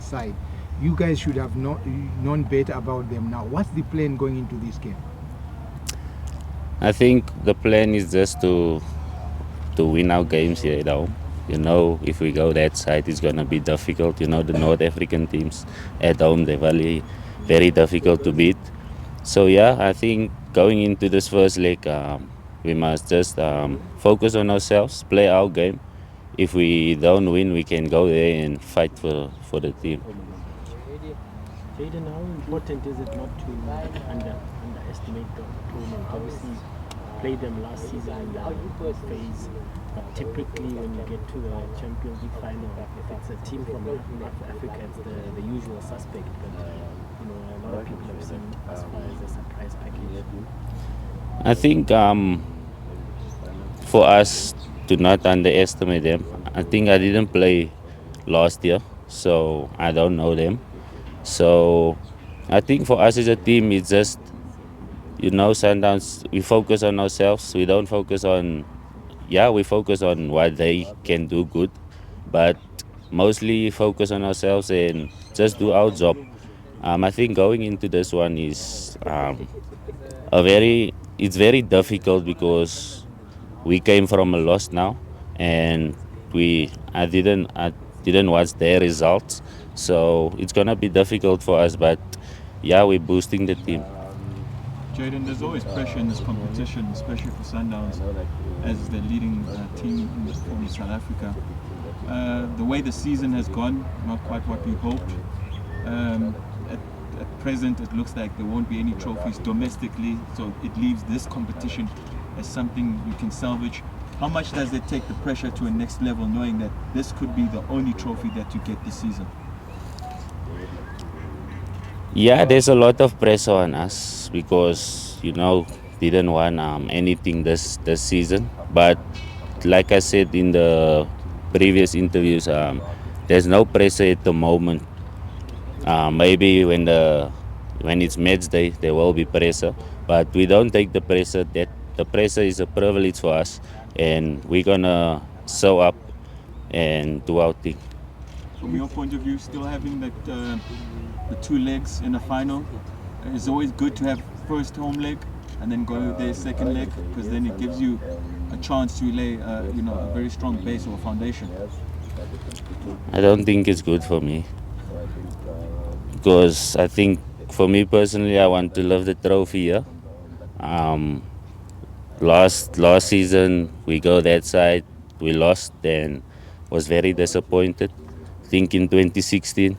side. You guys should have known better about them now. What's the plan going into this game? I think the plan is just to win our games here at home. If we go that side, it's gonna be difficult. The North African teams at home, they're very difficult to beat. So yeah, I think going into this first leg, we must just focus on ourselves, play our game. If we don't win, we can go there and fight for the team. Jayden, how important is it not to underestimate the opponent? Obviously, played them last season in the phase, but typically when you get to the Champions League final, if it's a team from North Africa, it's the usual suspect. But a lot of people have seen ASFAR as a surprise package. I think for us to not underestimate them, I think I didn't play last year, so I don't know them. So I think for us as a team, it's just, Sundowns, we focus on ourselves. We don't focus on, we focus on what they can do good, but mostly focus on ourselves and just do our job. I think going into this one is it's very difficult because we came from a loss now, and I didn't watch their results, so it's gonna be difficult for us. But we're boosting the team. Jayden, there's always pressure in this competition, especially for Sundowns as the leading team from South Africa. The way the season has gone, not quite what we hoped. At present, it looks like there won't be any trophies domestically, so it leaves this competition as something you can salvage. How much does it take the pressure to a next level, knowing that this could be the only trophy that you get this season? Yeah, there's a lot of pressure on us because didn't want anything this season. But like I said in the previous interviews, there's no pressure at the moment. Maybe when it's match day, there will be pressure, but we don't take the pressure. That the pressure is a privilege for us, and we're gonna show up and do our thing. From your point of view, still having the two legs in a final, it's always good to have first home leg and then go there second leg, because then it gives you a chance to lay a very strong base or foundation. I don't think it's good for me because I think for me personally, I want to lift the trophy here. Last season we go that side, we lost and was very disappointed. I think in 2016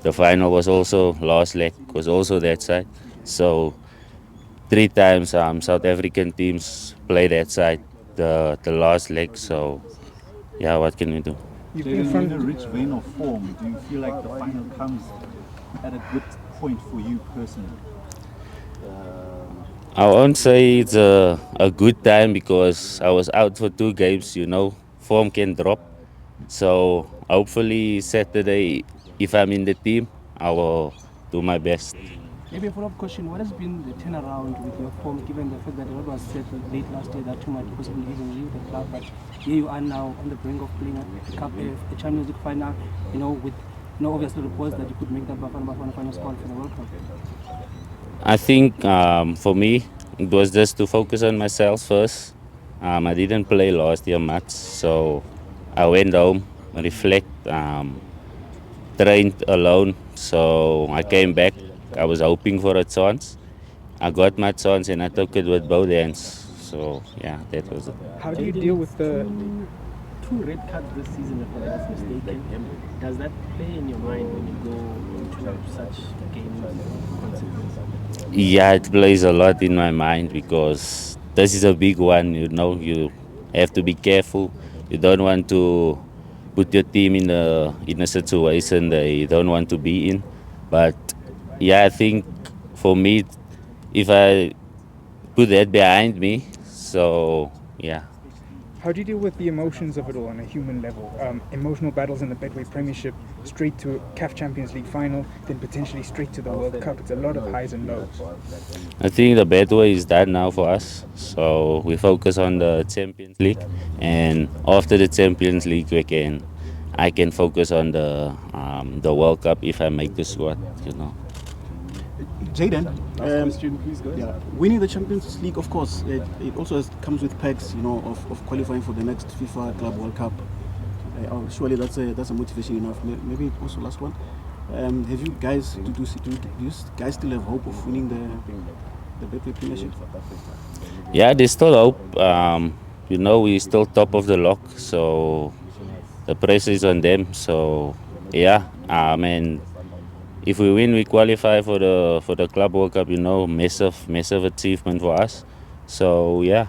the final was also last leg, was also that side. So 3 times South African teams play that side, the last leg. So what can we do? Jayden, in a rich vein of form, do you feel like the final comes at a good point for you personally? I won't say it's a good time because I was out for 2 games, form can drop. So hopefully Saturday, if I'm in the team, I will do my best. Maybe a follow-up question, what has been the turnaround with your form, given the fact that a lot was said late last year that you might possibly even leave the club, but here you are now on the brink of playing a Champions League final, with obviously reports that you could make that Bafana final spot for the World Cup? I think for me, it was just to focus on myself first. I didn't play last year much, so I went home, reflect, trained alone. So I came back. I was hoping for a chance. I got my chance and I took it with both hands. So that was it. How do you deal with the two red cards this season, if I'm not mistaken? Does that play in your mind when you go into such games consequences? Yeah, it plays a lot in my mind because this is a big one. You have to be careful. You don't want to put your team in a situation they don't want to be in. But I think for me, if I put that behind me, so How do you deal with the emotions of it all on a human level? Emotional battles in the Betway Premiership, straight to CAF Champions League final, then potentially straight to the World Cup. It's a lot of highs and lows. I think the Betway is done now for us. So we focus on the Champions League, and after the Champions League we can I can focus on the World Cup if I make the squad. Jayden, winning the Champions League, of course, it also comes with perks, of qualifying for the next FIFA Club World Cup. Surely that's a motivation enough. Maybe also last one. Have you guys do you guys still have hope of winning the Betway Premiership? Yeah, there's still hope. We're still top of the lock, so the pressure is on them. So yeah, and if we win, we qualify for the Club World Cup. Massive achievement for us. So yeah.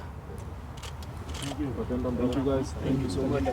Thank you guys. Thank you so much.